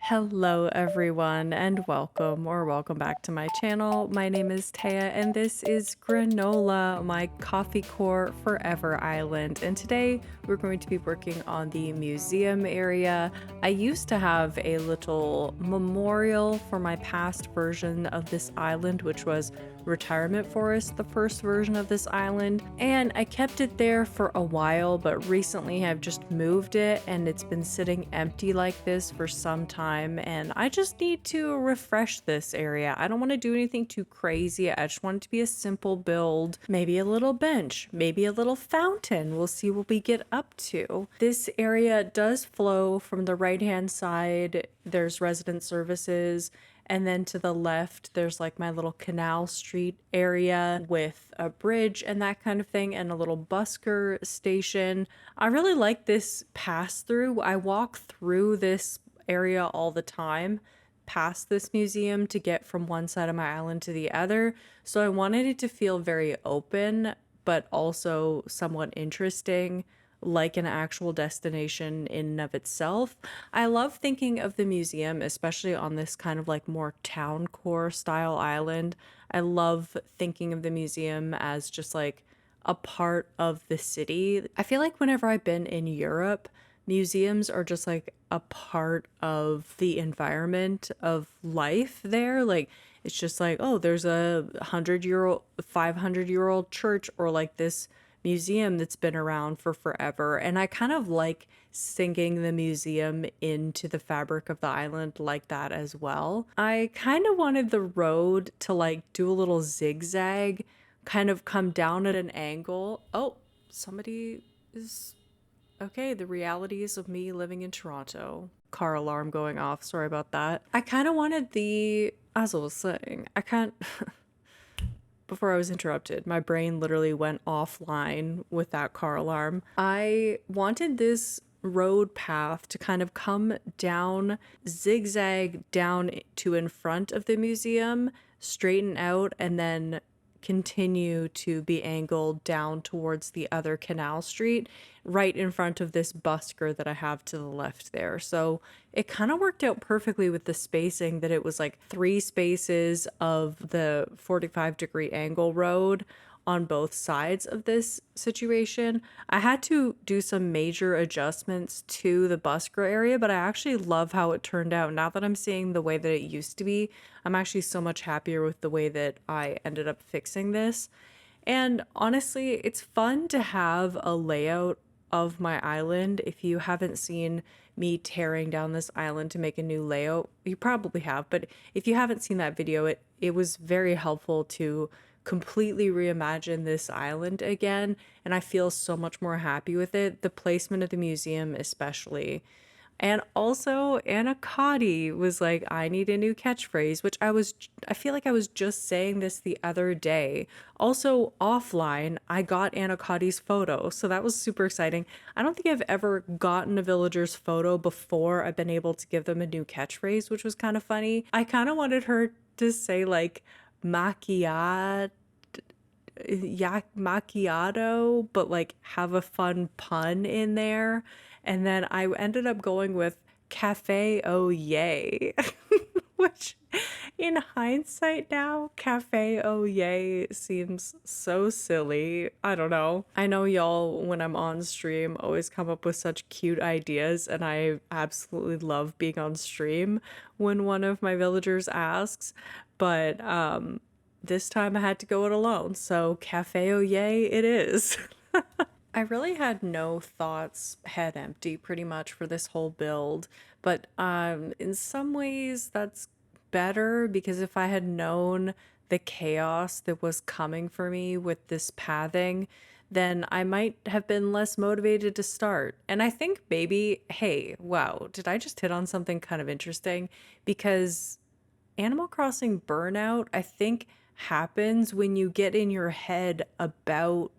Hello everyone and welcome back to my channel. My name is Taya and this is Granola, my coffee core forever island. And today we're going to be working on the museum area. I used to have a little memorial for my past version of this island, which was Retirement Forest, the first version of this island, and I kept it there for a while, but recently I've just moved it and it's been sitting empty like this for some time, and I just need to refresh this area. I don't want to do anything too crazy. I just want it to be a simple build, maybe a little bench, maybe a little fountain. We'll see what we get up to. This area does flow from the right hand side. There's resident services, and then to the left, there's like my little canal street area with a bridge and that kind of thing, and a little busker station. I really like this pass through. I walk through this area all the time, past this museum to get from one side of my island to the other. So I wanted it to feel very open, but also somewhat interesting, like an actual destination in and of itself. I love thinking of the museum, especially on this kind of like more town core style island. I love thinking of the museum as just like a part of the city. I feel like whenever I've been in Europe, museums are just like a part of the environment of life there. Like it's just like, oh, there's a 100-year-old, 500-year-old church, or like this museum that's been around for forever. And I kind of like sinking the museum into the fabric of the island like that as well. I kind of wanted the road to like do a little zigzag, kind of come down at an angle. Oh, somebody is okay. The realities of me living in Toronto. Car alarm going off. Sorry about that. I kind of wanted as I was saying, I can't. Before I was interrupted, my brain literally went offline with that car alarm. I wanted this road path to kind of come down, zigzag down to in front of the museum, straighten out, and then continue to be angled down towards the other canal street right in front of this busker that I have to the left there. So it kind of worked out perfectly with the spacing, that it was like 3 spaces of the 45-degree angle road on both sides of this situation. I had to do some major adjustments to the busker area, but I actually love how it turned out. Now that I'm seeing the way that it used to be, I'm actually so much happier with the way that I ended up fixing this. And honestly, it's fun to have a layout of my island. If you haven't seen me tearing down this island to make a new layout, you probably have, but if you haven't seen that video, it was very helpful to completely reimagine this island again, and I feel so much more happy with it. The placement of the museum especially. And also Anna Cotty was like, I need a new catchphrase, which I feel like I was just saying this the other day. Also offline, I got Anna Cotty's photo, so that was super exciting. I don't think I've ever gotten a villager's photo before I've been able to give them a new catchphrase, which was kind of funny. I kind of wanted her to say like macchiato, macchiato, but like have a fun pun in there. And then I ended up going with cafe oh yay, which in hindsight now, cafe oh yay seems so silly. I don't know. I know y'all, when I'm on stream, always come up with such cute ideas, and I absolutely love being on stream when one of my villagers asks, but this time I had to go it alone, so cafe au yay it is. I really had no thoughts, head empty pretty much for this whole build, but in some ways that's better, because if I had known the chaos that was coming for me with this pathing, then I might have been less motivated to start. And I think maybe, hey, wow, did I just hit on something kind of interesting? Because Animal Crossing burnout, I think, happens when you get in your head about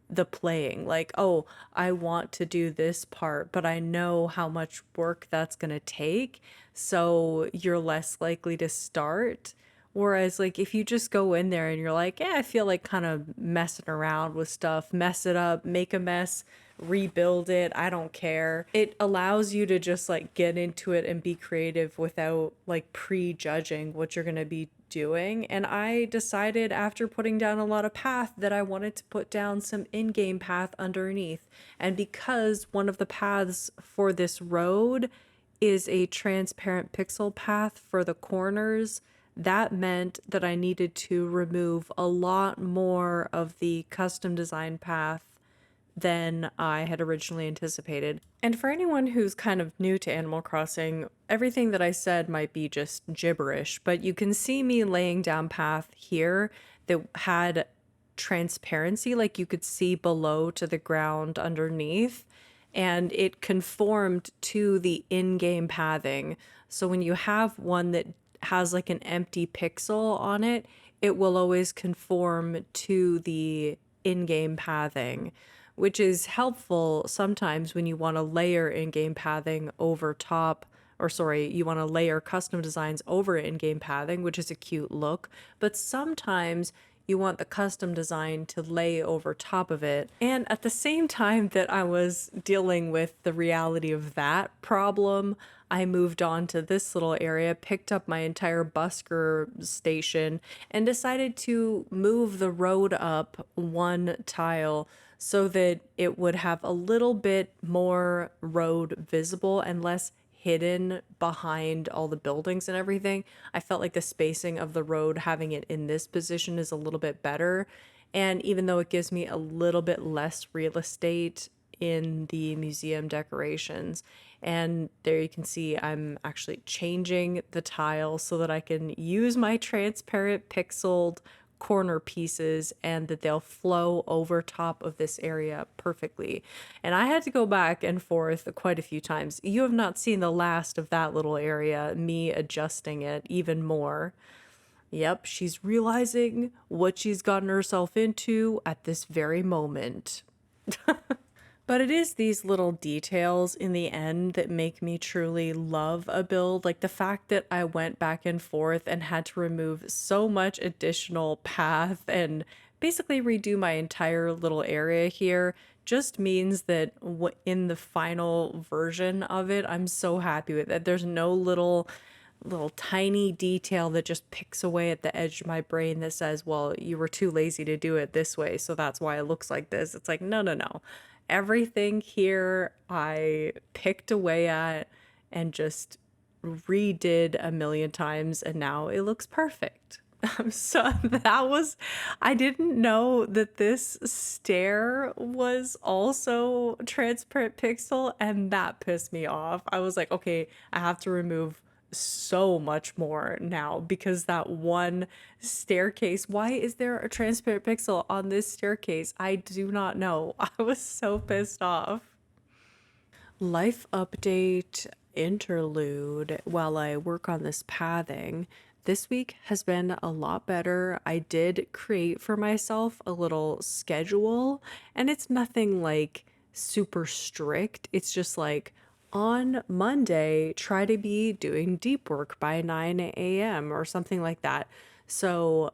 the playing. Like, oh, I want to do this part, but I know how much work that's going to take. So you're less likely to start. Whereas, like, if you just go in there and you're like, yeah, I feel like kind of messing around with stuff, mess it up, make a mess, rebuild it. I don't care. It allows you to just like get into it and be creative without like prejudging what you're going to be doing. And I decided after putting down a lot of path that I wanted to put down some in-game path underneath. And because one of the paths for this road is a transparent pixel path for the corners, that meant that I needed to remove a lot more of the custom design path than I had originally anticipated. And for anyone who's kind of new to Animal Crossing, everything that I said might be just gibberish, but you can see me laying down path here that had transparency, like you could see below to the ground underneath, and it conformed to the in-game pathing. So when you have one that has like an empty pixel on it, it will always conform to the in-game pathing, which is helpful sometimes when you want to layer in-game pathing over top, or sorry, you want to layer custom designs over in-game pathing, which is a cute look, but sometimes you want the custom design to lay over top of it. And at the same time that I was dealing with the reality of that problem, I moved on to this little area, picked up my entire busker station, and decided to move the road up one tile so that it would have a little bit more road visible and less hidden behind all the buildings and everything. I felt like the spacing of the road, having it in this position, is a little bit better. And even though it gives me a little bit less real estate in the museum decorations, and there you can see I'm actually changing the tile so that I can use my transparent pixeled corner pieces and that they'll flow over top of this area perfectly. And I had to go back and forth quite a few times. You have not seen the last of that little area, me adjusting it even more. Yep, she's realizing what she's gotten herself into at this very moment. But it is these little details in the end that make me truly love a build. Like the fact that I went back and forth and had to remove so much additional path and basically redo my entire little area here just means that in the final version of it, I'm so happy with it. There's no little tiny detail that just picks away at the edge of my brain that says, well, you were too lazy to do it this way, so that's why it looks like this. It's like, no, no, no. Everything here I picked away at and just redid a million times, and now it looks perfect. So that was, I didn't know that this stair was also transparent pixel, and that pissed me off. I was like, okay, I have to remove so much more now because that one staircase, why is there a transparent pixel on this staircase? I do not know. I was so pissed off. Life update interlude while I work on this pathing. This week has been a lot better. I did create for myself a little schedule, and it's nothing like super strict. It's just like on Monday, try to be doing deep work by 9 a.m. or something like that. So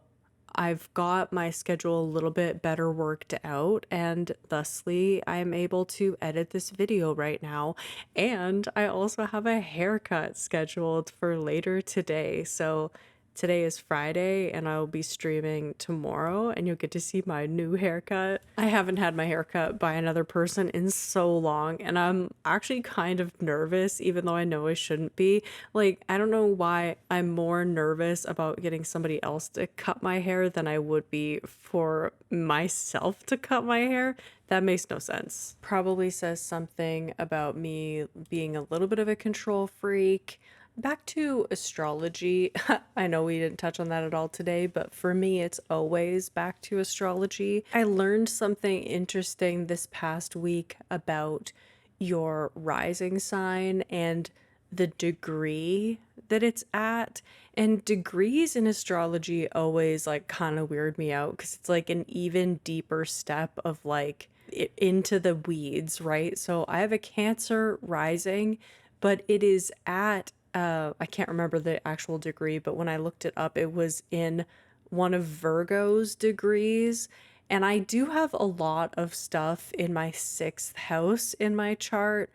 I've got my schedule a little bit better worked out, and thusly I'm able to edit this video right now. And I also have a haircut scheduled for later today. So today is Friday and I'll be streaming tomorrow and you'll get to see my new haircut. I haven't had my haircut by another person in so long and I'm actually kind of nervous even though I know I shouldn't be. Like, I don't know why I'm more nervous about getting somebody else to cut my hair than I would be for myself to cut my hair. That makes no sense. Probably says something about me being a little bit of a control freak. Back to astrology. I know we didn't touch on that at all today, but for me, it's always back to astrology. I learned something interesting this past week about your rising sign and the degree that it's at. And degrees in astrology always like kind of weird me out because it's like an even deeper step of like into the weeds, right? So I have a Cancer rising, but it is at I can't remember the actual degree, but when I looked it up, it was in one of Virgo's degrees. And I do have a lot of stuff in my sixth house in my chart.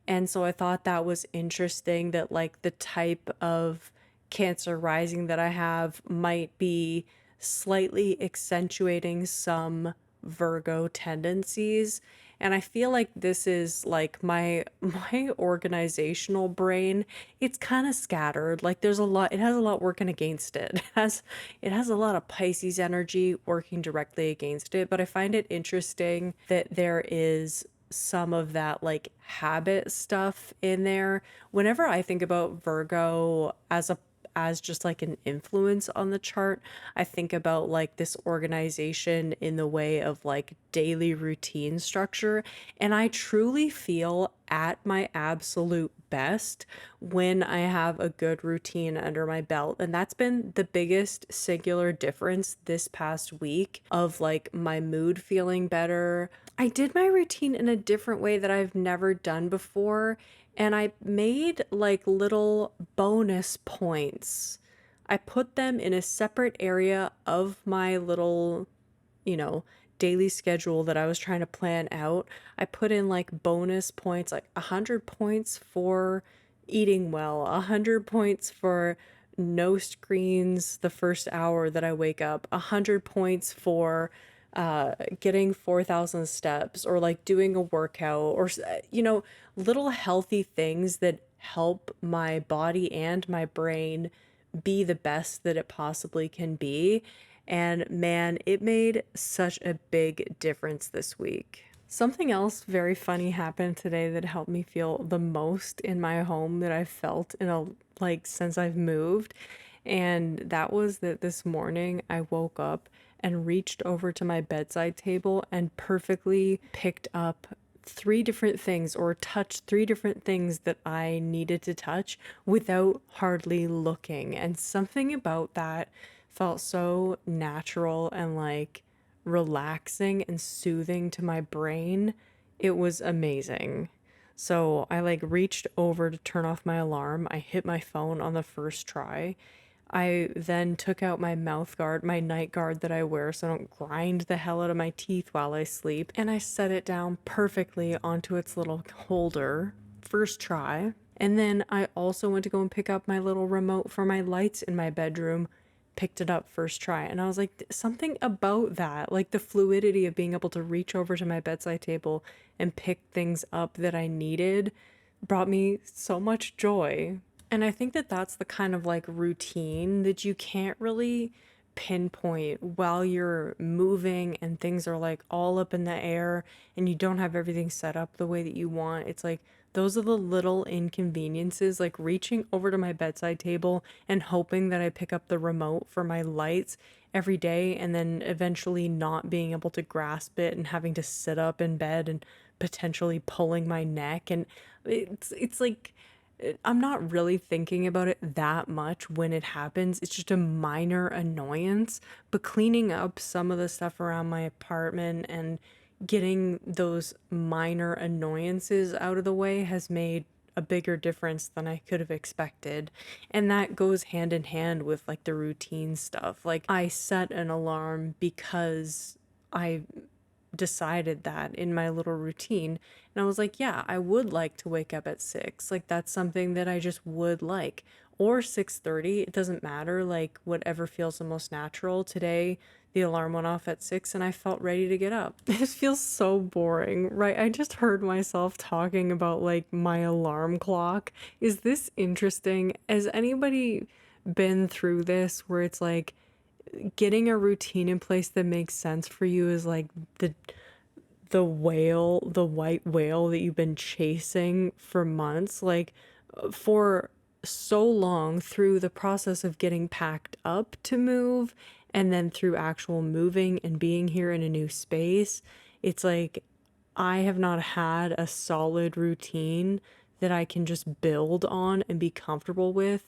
And so I thought that was interesting that, like, the type of Cancer rising that I have might be slightly accentuating some Virgo tendencies. And I feel like this is like my my organizational brain. It's kind of scattered. Like there's a lot, it has a lot working against it. It has a lot of Pisces energy working directly against it, but I find it interesting that there is some of that like habit stuff in there. Whenever I think about Virgo as just like an influence on the chart, I think about like this organization in the way of like daily routine structure. And I truly feel at my absolute best when I have a good routine under my belt. And that's been the biggest singular difference this past week of like my mood feeling better. I did my routine in a different way that I've never done before, and I made like little bonus points. I put them in a separate area of my little, you know, daily schedule that I was trying to plan out. I put in like bonus points, like 100 points for eating well, 100 points for no screens the first hour that I wake up, 100 points for getting 4,000 steps, or like doing a workout, or little healthy things that help my body and my brain be the best that it possibly can be. And man, it made such a big difference this week. Something else very funny happened today that helped me feel the most in my home that I've felt in a like since I've moved. And that was that this morning I woke up and reached over to my bedside table and perfectly picked up three different things, or touched three different things that I needed to touch without hardly looking. And something about that felt so natural and like relaxing and soothing to my brain. It was amazing. So I like reached over to turn off my alarm. I hit my phone on the first try. I then took out my mouth guard, my night guard that I wear so I don't grind the hell out of my teeth while I sleep, and I set it down perfectly onto its little holder, first try. And then I also went to go and pick up my little remote for my lights in my bedroom, picked it up first try. And I was like, something about that, like the fluidity of being able to reach over to my bedside table and pick things up that I needed, brought me so much joy. And I think that that's the kind of like routine that you can't really pinpoint while you're moving and things are like all up in the air and you don't have everything set up the way that you want. It's like those are the little inconveniences, like reaching over to my bedside table and hoping that I pick up the remote for my lights every day, and then eventually not being able to grasp it and having to sit up in bed and potentially pulling my neck. And it's like I'm not really thinking about it that much when it happens. It's just a minor annoyance, but cleaning up some of the stuff around my apartment and getting those minor annoyances out of the way has made a bigger difference than I could have expected. And that goes hand in hand with like the routine stuff. Like I set an alarm because I decided that in my little routine, and I was like, yeah, I would like to wake up at 6. Like that's something that I just would like. Or 6:30, it doesn't matter, like whatever feels the most natural. Today the alarm went off at 6 and I felt ready to get up. It feels so boring, right? I just heard myself talking about like my alarm clock. Is this interesting? Has anybody been through this where it's like getting a routine in place that makes sense for you is like the whale, the white whale that you've been chasing for months, like for so long, through the process of getting packed up to move and then through actual moving and being here in a new space. It's like I have not had a solid routine that I can just build on and be comfortable with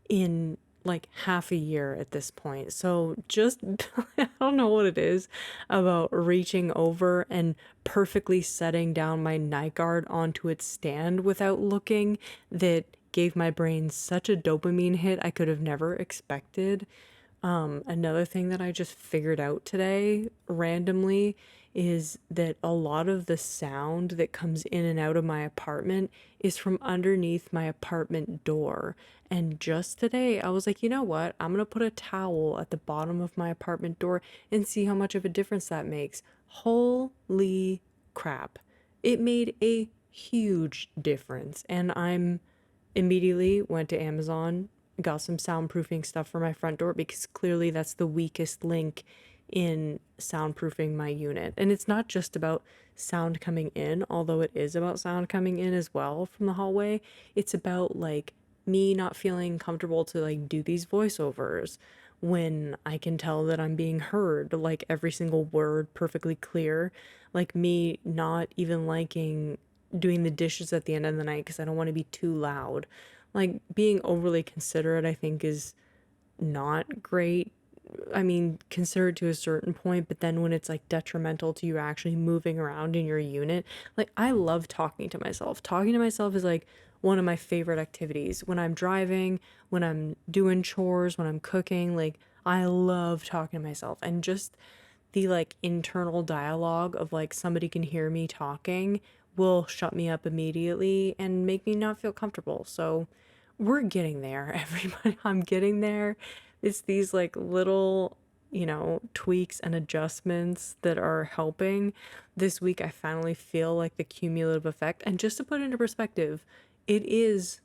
in like half a year at this point. So just I don't know what it is about reaching over and perfectly setting down my night guard onto its stand without looking that gave my brain such a dopamine hit I could have never expected. Another thing that I just figured out today randomly is that a lot of the sound that comes in and out of my apartment is from underneath my apartment door. And just today, I was like, you know what? I'm gonna put a towel at the bottom of my apartment door and see how much of a difference that makes. Holy crap. It made a huge difference. And I'm immediately went to Amazon, got some soundproofing stuff for my front door because clearly that's the weakest link in soundproofing my unit. And it's not just about sound coming in, although it is about sound coming in as well from the hallway. It's about like me not feeling comfortable to like do these voiceovers when I can tell that I'm being heard, like every single word perfectly clear, like me not even liking doing the dishes at the end of the night because I don't want to be too loud. Like being overly considerate, I think, is not great. I mean, considered to a certain point, but then when it's like detrimental to you actually moving around in your unit, like I love talking to myself. Talking to myself is like one of my favorite activities. When I'm driving, when I'm doing chores, when I'm cooking, like I love talking to myself. And just the like internal dialogue of like somebody can hear me talking will shut me up immediately and make me not feel comfortable. So we're getting there, everybody. I'm getting there. It's these like little, tweaks and adjustments that are helping. This week, I finally feel like the cumulative effect. And just to put it into perspective, it is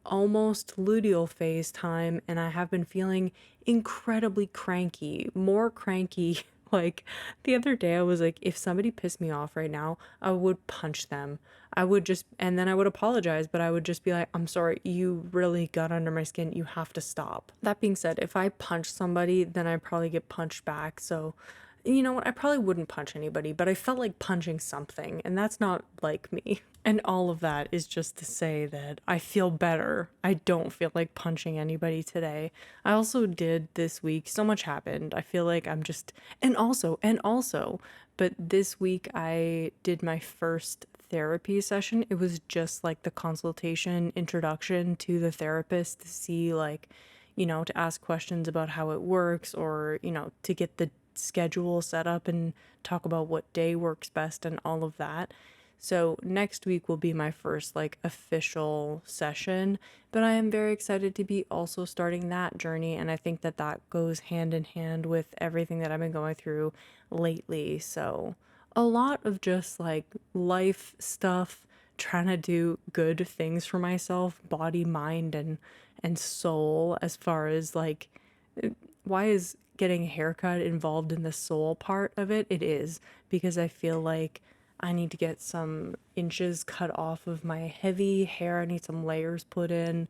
almost luteal phase time, and I have been feeling incredibly cranky, more cranky. Like the other day, I was like, if somebody pissed me off right now, I would punch them. I would just, and then I would apologize, but I would just be like, I'm sorry, you really got under my skin. You have to stop. That being said, if I punch somebody, then I probably get punched back. So, you know what? I probably wouldn't punch anybody, but I felt like punching something, and that's not like me. And all of that is just to say that I feel better. I don't feel like punching anybody today. I also did this week, so much happened. I feel like I'm just, but this week I did my first therapy session. It was just like the consultation introduction to the therapist to see, like, to ask questions about how it works, or, to get the schedule set up and talk about what day works best and all of that. So next week will be my first like official session, but I am very excited to be also starting that journey, and I think that that goes hand in hand with everything that I've been going through lately. So a lot of just like life stuff, trying to do good things for myself, body, mind, and soul. As far as like, why is getting a haircut involved in the soul part of it? It is, because I feel like I need to get some inches cut off of my heavy hair. I need some layers put in.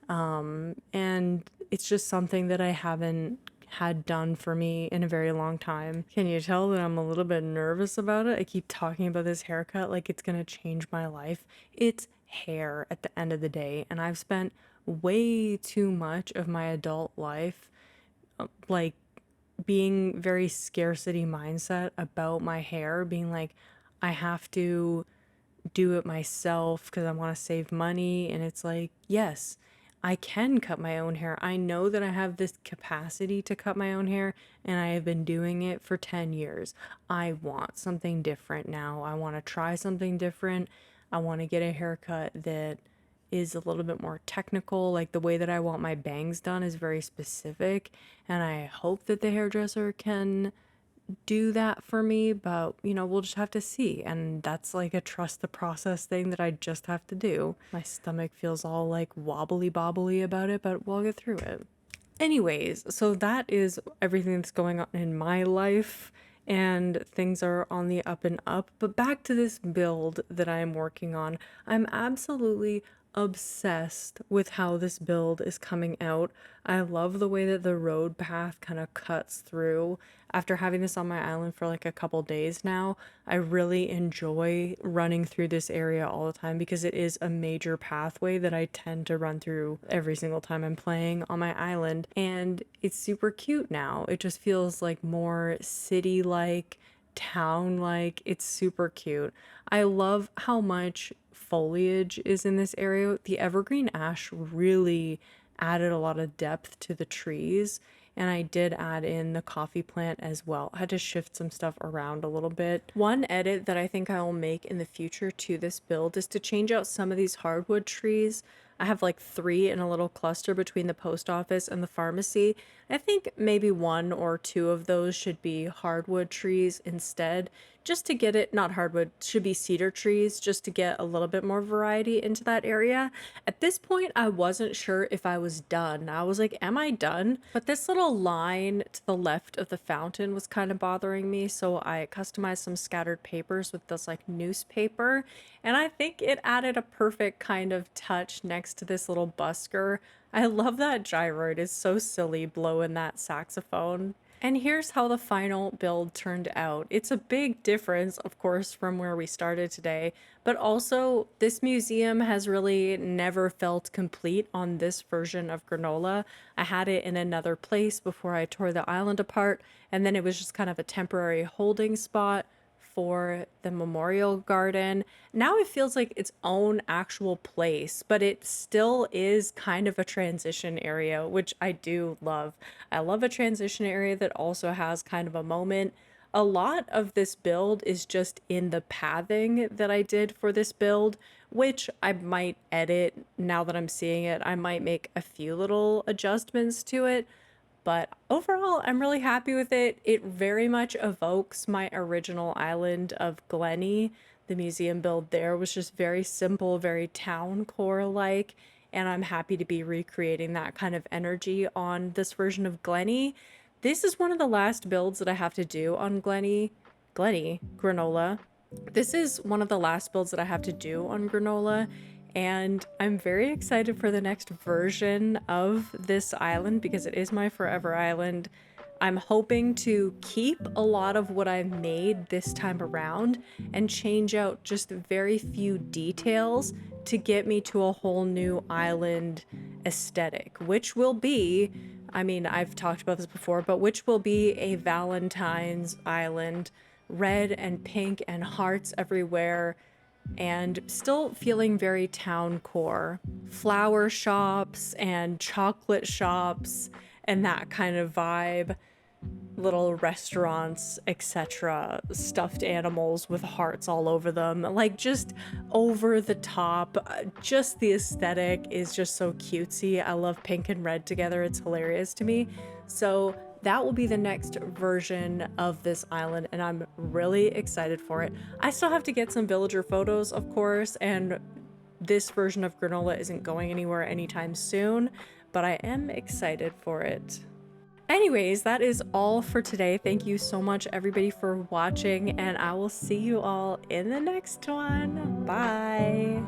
And it's just something that I haven't had done for me in a very long time. Can you tell that I'm a little bit nervous about it? I keep talking about this haircut like it's gonna change my life. It's hair at the end of the day, and I've spent way too much of my adult life like being very scarcity mindset about my hair, being like, I have to do it myself because I want to save money. And it's like, yes, I can cut my own hair. I know that I have this capacity to cut my own hair, and I have been doing it for 10 years. I want something different now. I want to try something different. I want to get a haircut that is a little bit more technical. Like the way that I want my bangs done is very specific, and I hope that the hairdresser can do that for me, but we'll just have to see. And that's like a trust the process thing that I just have to do. My stomach feels all like wobbly bobbly about it, but we'll get through it. Anyways, so that is everything that's going on in my life, and things are on the up and up. But back to this build that I'm working on. I'm absolutely obsessed with how this build is coming out. I love the way that the road path kind of cuts through. After having this on my island for like a couple days now, I really enjoy running through this area all the time because it is a major pathway that I tend to run through every single time I'm playing on my island. And it's super cute now. It just feels like more city-like, town-like. It's super cute. I love how much foliage is in this area. The evergreen ash really added a lot of depth to the trees, and I did add in the coffee plant as well. I had to shift some stuff around a little bit. One edit that I think I will make in the future to this build is to change out some of these hardwood trees. I have like 3 in a little cluster between the post office and the pharmacy. I think maybe 1 or 2 of those should be hardwood trees instead, just to get it, not hardwood, should be cedar trees, just to get a little bit more variety into that area. At this point, I wasn't sure if I was done. I was like, am I done? But this little line to the left of the fountain was kind of bothering me, so I customized some scattered papers with this like newspaper, and I think it added a perfect kind of touch next to this little busker. I love that gyroid. It's so silly blowing that saxophone. And here's how the final build turned out. It's a big difference, of course, from where we started today, but also this museum has really never felt complete on this version of Granola. I had it in another place before I tore the island apart, and then it was just kind of a temporary holding spot for the memorial garden. Now it feels like its own actual place, but it still is kind of a transition area, which I do love. I love a transition area that also has kind of a moment. A lot of this build is just in the pathing that I did for this build, which I might edit now that I'm seeing it. I might make a few little adjustments to it, but overall, I'm really happy with it. It very much evokes my original island of Glenny. The museum build there was just very simple, very town core like, and I'm happy to be recreating that kind of energy on this version of Glenny. This is one of the last builds that I have to do on Granola. This is one of the last builds that I have to do on Granola, and I'm very excited for the next version of this island because it is my forever island. I'm hoping to keep a lot of what I've made this time around and change out just very few details to get me to a whole new island aesthetic, which will be, I mean, I've talked about this before, but which will be a Valentine's island, red and pink and hearts everywhere, and still feeling very town core. Flower shops and chocolate shops and that kind of vibe. Little restaurants, etc. Stuffed animals with hearts all over them. Like, just over the top. Just the aesthetic is just so cutesy. I love pink and red together. It's hilarious to me. So that will be the next version of this island, and I'm really excited for it. I still have to get some villager photos, of course, and this version of Granola isn't going anywhere anytime soon, but I am excited for it. Anyways, that is all for today. Thank you so much, everybody, for watching, and I will see you all in the next one. Bye.